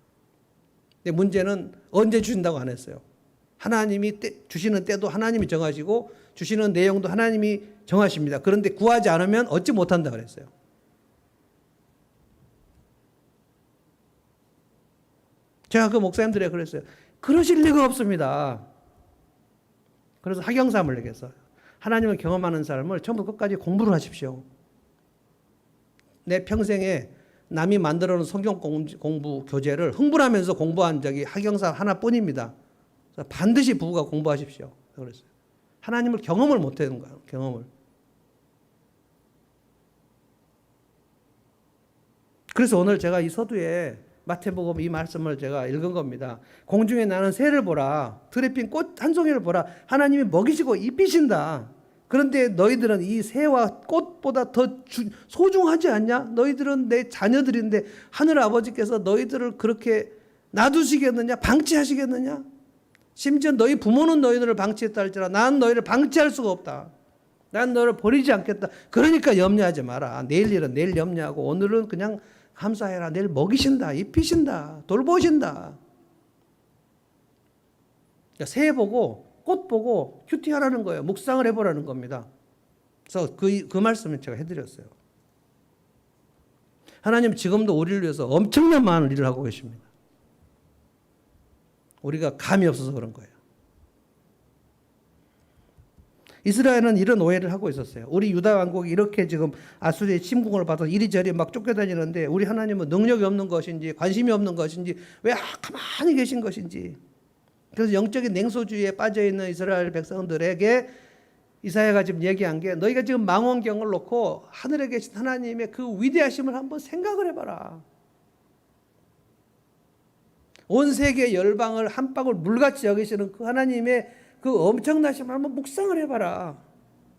근데 문제는 언제 주신다고 안 했어요. 하나님이 주시는 때도 하나님이 정하시고 주시는 내용도 하나님이 정하십니다. 그런데 구하지 않으면 얻지 못한다 그랬어요. 제가 그 목사님들에게 그랬어요. 그러실 리가 없습니다. 그래서 학영삼을 얘기했어요. 하나님을 경험하는 삶을 처음부터 끝까지 공부를 하십시오. 내 평생에 남이 만들어 놓은 성경 공부 교재를 흥분하면서 공부한 적이 학영삼 하나뿐입니다. 반드시 부부가 공부하십시오. 그랬어요. 하나님을 경험을 못 하는 거예요. 경험을. 그래서 오늘 제가 이 서두에 마태복음 이 말씀을 제가 읽은 겁니다. 공중에 나는 새를 보라. 들에 핀 꽃 한 송이를 보라. 하나님이 먹이시고 입히신다. 그런데 너희들은 이 새와 꽃보다 더 소중하지 않냐? 너희들은 내 자녀들인데 하늘 아버지께서 너희들을 그렇게 놔두시겠느냐? 방치하시겠느냐? 심지어 너희 부모는 너희들을 방치했다 할지라 난 너희를 방치할 수가 없다. 난 너를 버리지 않겠다. 그러니까 염려하지 마라. 내일 일은 내일 염려하고 오늘은 그냥 감사해라. 내일 먹이신다. 입히신다. 돌보신다. 그러니까 새 보고 꽃 보고 큐티하라는 거예요. 묵상을 해보라는 겁니다. 그래서 그 말씀을 제가 해드렸어요. 하나님 지금도 우리를 위해서 엄청난 많은 일을 하고 계십니다. 우리가 감이 없어서 그런 거예요. 이스라엘은 이런 오해를 하고 있었어요. 우리 유다 왕국이 이렇게 지금 아수리의 침공을 받아서 이리저리 막 쫓겨다니는데 우리 하나님은 능력이 없는 것인지 관심이 없는 것인지 왜 가만히 계신 것인지. 그래서 영적인 냉소주의에 빠져있는 이스라엘 백성들에게 이사야가 지금 얘기한 게 너희가 지금 망원경을 놓고 하늘에 계신 하나님의 그 위대하심을 한번 생각을 해봐라. 온 세계 열방을 한 방울 물같이 여기시는 그 하나님의 그 엄청나심을 한번 묵상을 해봐라.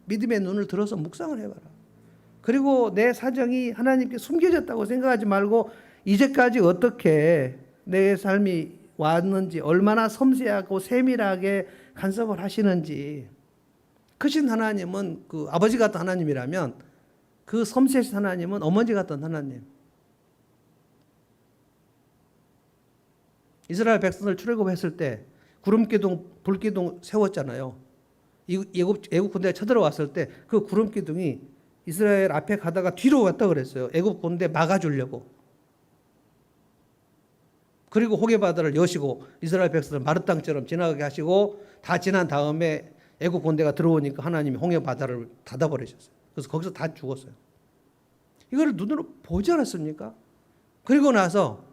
믿음의 눈을 들어서 묵상을 해봐라. 그리고 내 사정이 하나님께 숨겨졌다고 생각하지 말고 이제까지 어떻게 내 삶이 왔는지 얼마나 섬세하고 세밀하게 간섭을 하시는지. 크신 하나님은 그 아버지 같은 하나님이라면 그 섬세하신 하나님은 어머니 같은 하나님. 이스라엘 백성을 출애굽했을 때 구름기둥, 불기둥 세웠잖아요. 애굽 군대가 쳐들어왔을 때 그 구름기둥이 이스라엘 앞에 가다가 뒤로 왔다 그랬어요. 애굽 군대 막아주려고. 그리고 호게바다를 여시고 이스라엘 백성을 마른 땅처럼 지나가게 하시고 다 지난 다음에 애굽 군대가 들어오니까 하나님이 호게바다를 닫아버리셨어요. 그래서 거기서 다 죽었어요. 이거를 눈으로 보지 않았습니까? 그리고 나서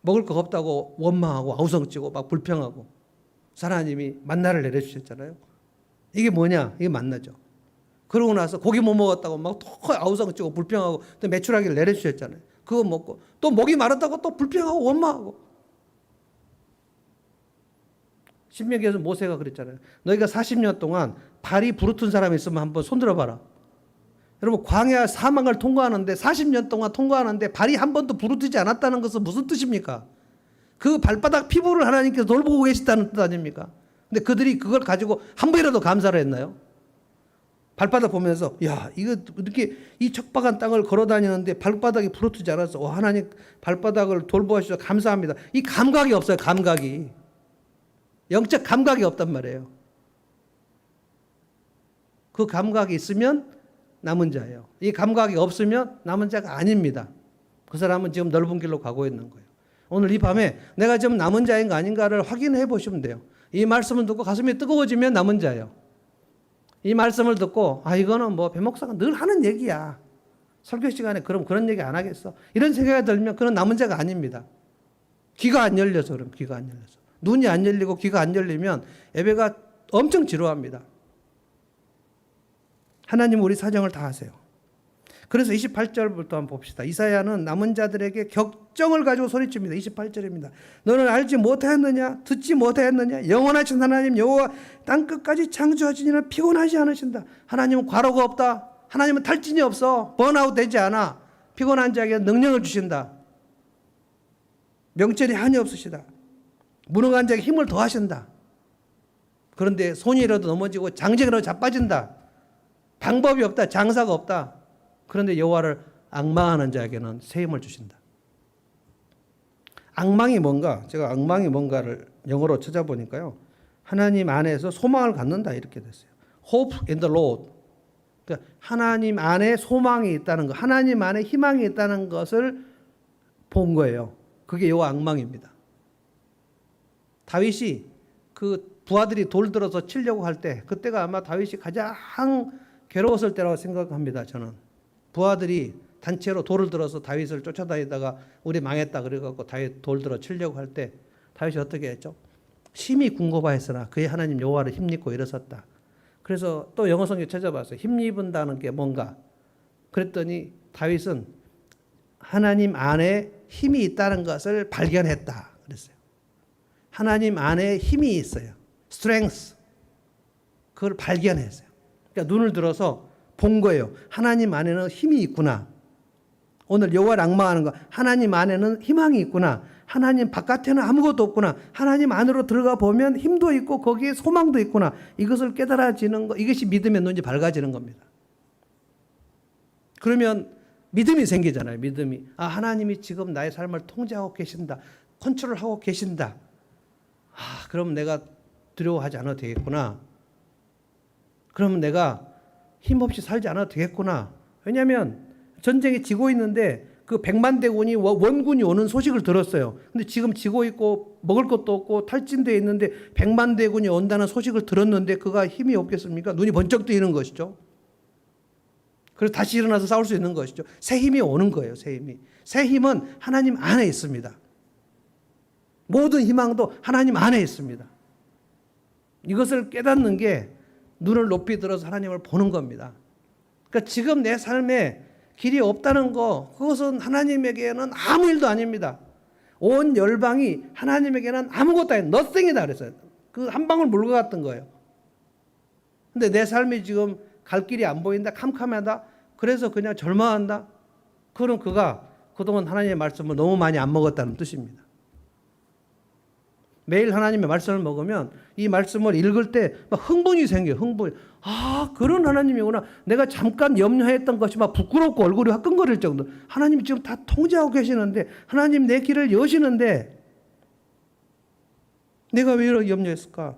먹을 거 없다고 원망하고 아우성치고 막 불평하고 하나님이 만나를 내려주셨잖아요. 이게 뭐냐? 이게 만나죠. 그러고 나서 고기 못 먹었다고 막 또 아우성치고 불평하고 또 메추라기를 내려주셨잖아요. 그거 먹고 또 목이 마르다고 또 불평하고 원망하고. 신명기에서 모세가 그랬잖아요. 너희가 40년 동안 발이 부르튼 사람이 있으면 한번 손들어 봐라. 여러분 광야 사막을 통과하는데 40년 동안 통과하는데 발이 한 번도 부르트지 않았다는 것은 무슨 뜻입니까? 그 발바닥 피부를 하나님께서 돌보고 계시다는 뜻 아닙니까? 근데 그들이 그걸 가지고 한 번이라도 감사를 했나요? 발바닥 보면서 야 이거 이렇게 이 척박한 땅을 걸어다니는데 발바닥이 부르트지 않았어. 하나님 발바닥을 돌보셔서 감사합니다. 이 감각이 없어요. 감각이. 영적 감각이 없단 말이에요. 그 감각이 있으면 남은 자예요. 이 감각이 없으면 남은 자가 아닙니다. 그 사람은 지금 넓은 길로 가고 있는 거예요. 오늘 이 밤에 내가 지금 남은 자인가 아닌가를 확인해 보시면 돼요. 이 말씀을 듣고 가슴이 뜨거워지면 남은 자예요. 이 말씀을 듣고 이거는 뭐 배 목사가 늘 하는 얘기야. 설교 시간에 그런 얘기 안 하겠어. 이런 생각이 들면 그런 남은 자가 아닙니다. 귀가 안 열려서 그럼 귀가 안 열려서. 눈이 안 열리고 귀가 안 열리면 예배가 엄청 지루합니다. 하나님은 우리 사정을 다 아세요. 그래서 28절부터 한번 봅시다. 이사야는 남은 자들에게 격정을 가지고 소리칩니다. 28절입니다. 너는 알지 못하였느냐? 듣지 못하였느냐? 영원하신 하나님 여호와 땅끝까지 창조하신 이는 피곤하지 않으신다. 하나님은 과로가 없다. 하나님은 탈진이 없어. 번아웃 되지 않아. 피곤한 자에게 능력을 주신다. 명철이 한이 없으시다. 무능한 자에게 힘을 더하신다. 그런데 손이라도 넘어지고 장정이라도 자빠진다. 방법이 없다. 장사가 없다. 그런데 여호와를 앙망하는 자에게는 새 힘을 주신다. 앙망이 뭔가? 제가 앙망이 뭔가를 영어로 찾아보니까요. 하나님 안에서 소망을 갖는다 이렇게 됐어요. Hope in the Lord. 그러니까 하나님 안에 소망이 있다는 것, 하나님 안에 희망이 있다는 것을 본 거예요. 그게 여호와 앙망입니다. 다윗이 그 부하들이 돌 들어서 치려고 할 때 그때가 아마 다윗이 가장 괴로웠을 때라고 생각합니다. 저는 부하들이 단체로 돌을 들어서 다윗을 쫓아다니다가 우리 망했다 그래갖고 다윗 돌 들어 치려고 할 때 다윗이 어떻게 했죠? 심히 궁고바했으나 그의 하나님 여호와를 힘입고 일어섰다. 그래서 또 영어 성경 찾아봤어요. 힘입은다는 게 뭔가? 그랬더니 다윗은 하나님 안에 힘이 있다는 것을 발견했다 그랬어요. 하나님 안에 힘이 있어요. strength. 그걸 발견했어요. 그러니까 눈을 들어서 본 거예요. 하나님 안에는 힘이 있구나. 오늘 여호와를 앙망하는 거. 하나님 안에는 희망이 있구나. 하나님 바깥에는 아무것도 없구나. 하나님 안으로 들어가 보면 힘도 있고 거기에 소망도 있구나. 이것을 깨달아지는 거. 이것이 믿음의 눈이 밝아지는 겁니다. 그러면 믿음이 생기잖아요. 믿음이. 아, 하나님이 지금 나의 삶을 통제하고 계신다. 컨트롤하고 계신다. 아, 그럼 내가 두려워하지 않아도 되겠구나. 그러면 내가 힘없이 살지 않아도 되겠구나. 왜냐하면 전쟁이 지고 있는데 그 100만 대군이 원군이 오는 소식을 들었어요. 근데 지금 지고 있고 먹을 것도 없고 탈진되어 있는데 100만 대군이 온다는 소식을 들었는데 그가 힘이 없겠습니까? 눈이 번쩍 뜨이는 것이죠. 그래서 다시 일어나서 싸울 수 있는 것이죠. 새 힘이 오는 거예요. 새 힘이. 새 힘은 하나님 안에 있습니다. 모든 희망도 하나님 안에 있습니다. 이것을 깨닫는 게 눈을 높이 들어서 하나님을 보는 겁니다. 그러니까 지금 내 삶에 길이 없다는 거, 그것은 하나님에게는 아무 일도 아닙니다. 온 열방이 하나님에게는 아무것도 아닌 nothing이다 그랬어요. 그 한 방울 물과 같은 거예요. 근데 내 삶이 지금 갈 길이 안 보인다, 캄캄하다, 그래서 그냥 절망한다. 그럼 그가 그동안 하나님의 말씀을 너무 많이 안 먹었다는 뜻입니다. 매일 하나님의 말씀을 먹으면 이 말씀을 읽을 때 막 흥분이 생겨요. 흥분. 아, 그런 하나님이구나. 내가 잠깐 염려했던 것이 막 부끄럽고 얼굴이 화끈거릴 정도. 하나님이 지금 다 통제하고 계시는데, 하나님 내 길을 여시는데 내가 왜 이렇게 염려했을까?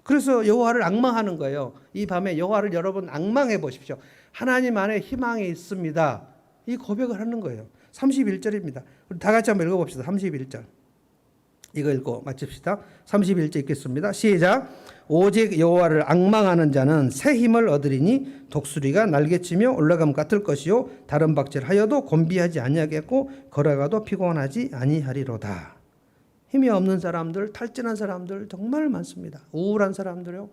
그래서 여호와를 앙망하는 거예요. 이 밤에 여호와를 여러분 앙망해 보십시오. 하나님 안에 희망이 있습니다. 이 고백을 하는 거예요. 31절입니다. 우리 다 같이 한번 읽어봅시다. 31절. 이거 읽고 마칩시다. 31절 읽겠습니다. 시작. 오직 여호와를 앙망하는 자는 새 힘을 얻으리니 독수리가 날개치며 올라감 같을 것이요 다른 박질하여도 곤비하지 아니하겠고 걸어가도 피곤하지 아니하리로다. 힘이 없는 사람들, 탈진한 사람들 정말 많습니다. 우울한 사람들요.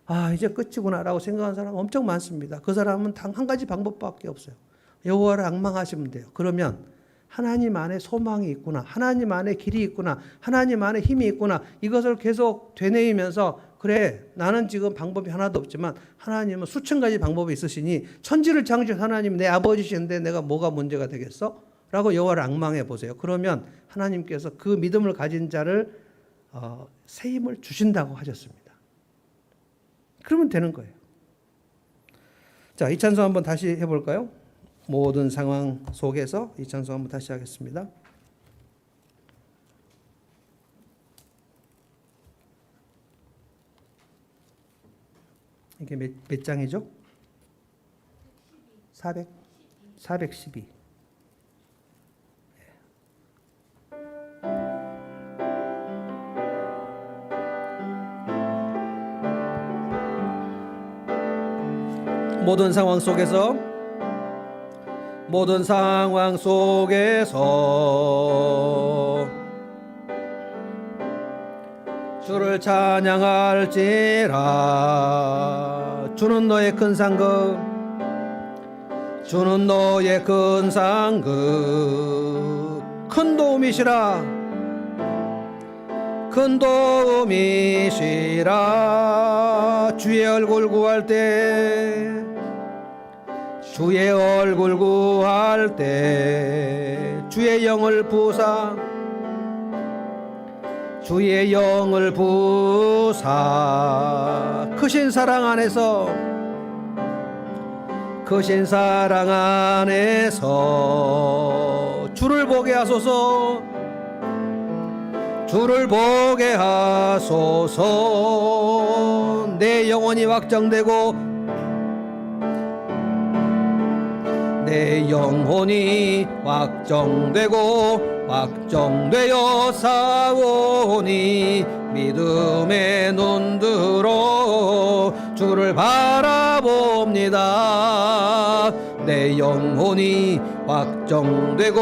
아, 이제 끝이구나라고 생각하는 사람 엄청 많습니다. 그 사람은 단 한 가지 방법밖에 없어요. 여호와를 앙망하시면 돼요. 그러면 하나님 안에 소망이 있구나. 하나님 안에 길이 있구나. 하나님 안에 힘이 있구나. 이것을 계속 되뇌이면서 그래, 나는 지금 방법이 하나도 없지만 하나님은 수천 가지 방법이 있으시니 천지를 창조한 하나님 내 아버지신데 내가 뭐가 문제가 되겠어? 라고 여호와를 앙망해 보세요. 그러면 하나님께서 그 믿음을 가진 자를 새 힘을 주신다고 하셨습니다. 그러면 되는 거예요. 자, 이 찬송 한번 다시 해볼까요? 모든 상황 속에서 이 찬송 한번 다시 하겠습니다. 이게 몇 장이죠? 412. 모든 상황 속에서 주를 찬양할지라. 주는 너의 큰 상급, 주는 너의 큰 상급, 큰 도움이시라, 큰 도움이시라. 주의 얼굴 구할 때, 주의 얼굴 구할 때, 주의 영을 부사 주의 영을 부사 크신 사랑 안에서 크신 사랑 안에서 주를 보게 하소서 주를 보게 하소서 내 영혼이 확정되고 내 영혼이 확정되어 사오니 믿음의 눈들어 주를 바라봅니다. 내 영혼이 확정되어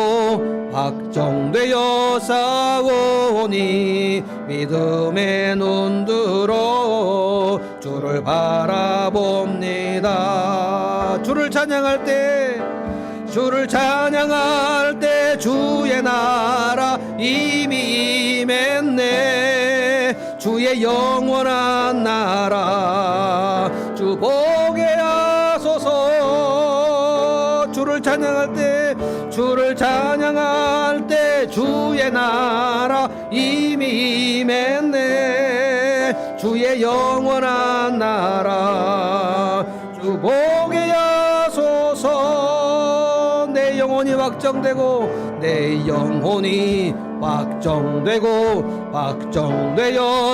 사오니 믿음의 눈들어 주를 바라봅니다. 주를 찬양할 때 주의 나라 이미 임했네. 주의 영원한 나라 주 보게 하소서. 주를 찬양할 때 주의 나라 이미 임했네. 주의 영원한 나라 주 보게 하소서. 내 영혼이 확정되어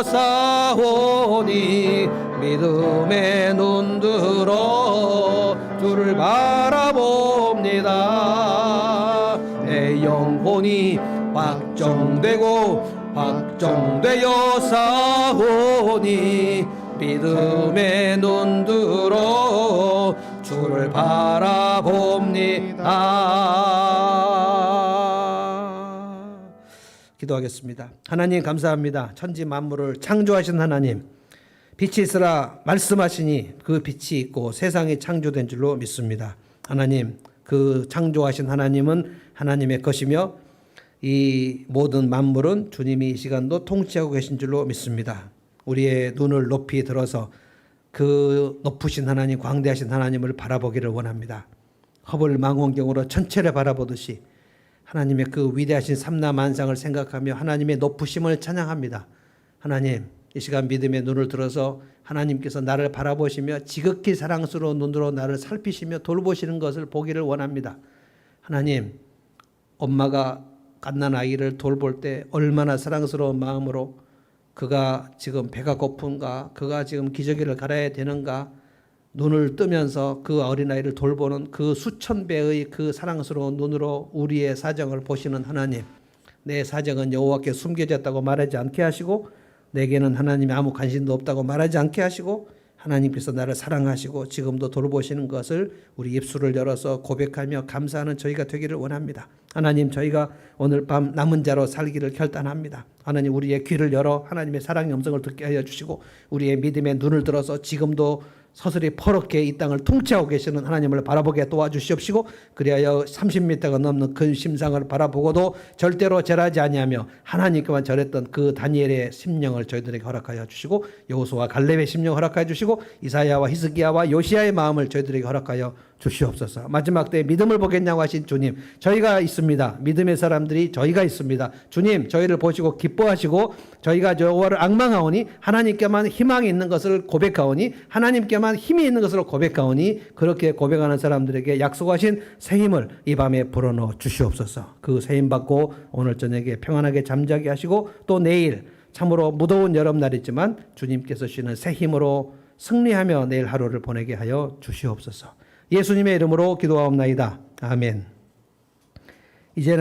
사오니 믿음의 눈들어 주를 바라봅니다. 내 영혼이 확정되어 사오니 믿음의 눈들어 주를 바라봅니다. 기도하겠습니다. 하나님 감사합니다. 천지 만물을 창조하신 하나님, 빛이 있으라 말씀하시니 그 빛이 있고 세상이 창조된 줄로 믿습니다. 하나님, 그 창조하신 하나님은 하나님의 것이며 이 모든 만물은 주님이 이 시간도 통치하고 계신 줄로 믿습니다. 우리의 눈을 높이 들어서 그 높으신 하나님, 광대하신 하나님을 바라보기를 원합니다. 허블 망원경으로 전체를 바라보듯이 하나님의 그 위대하신 삼라만상을 생각하며 하나님의 높으심을 찬양합니다. 하나님, 이 시간 믿음의 눈을 들어서 하나님께서 나를 바라보시며 지극히 사랑스러운 눈으로 나를 살피시며 돌보시는 것을 보기를 원합니다. 하나님, 엄마가 갓난 아이를 돌볼 때 얼마나 사랑스러운 마음으로 그가 지금 배가 고픈가, 그가 지금 기저귀를 갈아야 되는가, 눈을 뜨면서 그 어린아이를 돌보는 그 수천 배의 그 사랑스러운 눈으로 우리의 사정을 보시는 하나님, 내 사정은 여호와께 숨겨졌다고 말하지 않게 하시고 내게는 하나님이 아무 관심도 없다고 말하지 않게 하시고 하나님께서 나를 사랑하시고 지금도 돌보시는 것을 우리 입술을 열어서 고백하며 감사하는 저희가 되기를 원합니다. 하나님, 저희가 오늘 밤 남은 자로 살기를 결단합니다. 하나님, 우리의 귀를 열어 하나님의 사랑의 음성을 듣게 하여 주시고 우리의 믿음의 눈을 들어서 지금도 서슬이 퍼렇게 이 땅을 통치하고 계시는 하나님을 바라보게 도와주시옵시고 그리하여 30m가 넘는 큰 심상을 바라보고도 절대로 절하지 아니하며 하나님께만 절했던 그 다니엘의 심령을 저희들에게 허락하여 주시고 여호수아와 갈렙의 심령 허락하여 주시고 이사야와 히스기야와 요시야의 마음을 저희들에게 허락하여 주시옵소서. 마지막 때 믿음을 보겠냐고 하신 주님, 저희가 있습니다. 믿음의 사람들이 저희가 있습니다. 주님, 저희를 보시고 기뻐하시고 저희가 여호와를 앙망하오니 하나님께만 희망이 있는 것을 고백하오니 하나님께만 힘이 있는 것으로 고백하오니 그렇게 고백하는 사람들에게 약속하신 새 힘을 이 밤에 불어넣어 주시옵소서. 그 새 힘 받고 오늘 저녁에 평안하게 잠자게 하시고 또 내일 참으로 무더운 여름날이지만 주님께서 주시는 새 힘으로 승리하며 내일 하루를 보내게 하여 주시옵소서. 예수님의 이름으로 기도하옵나이다. 아멘. 이제는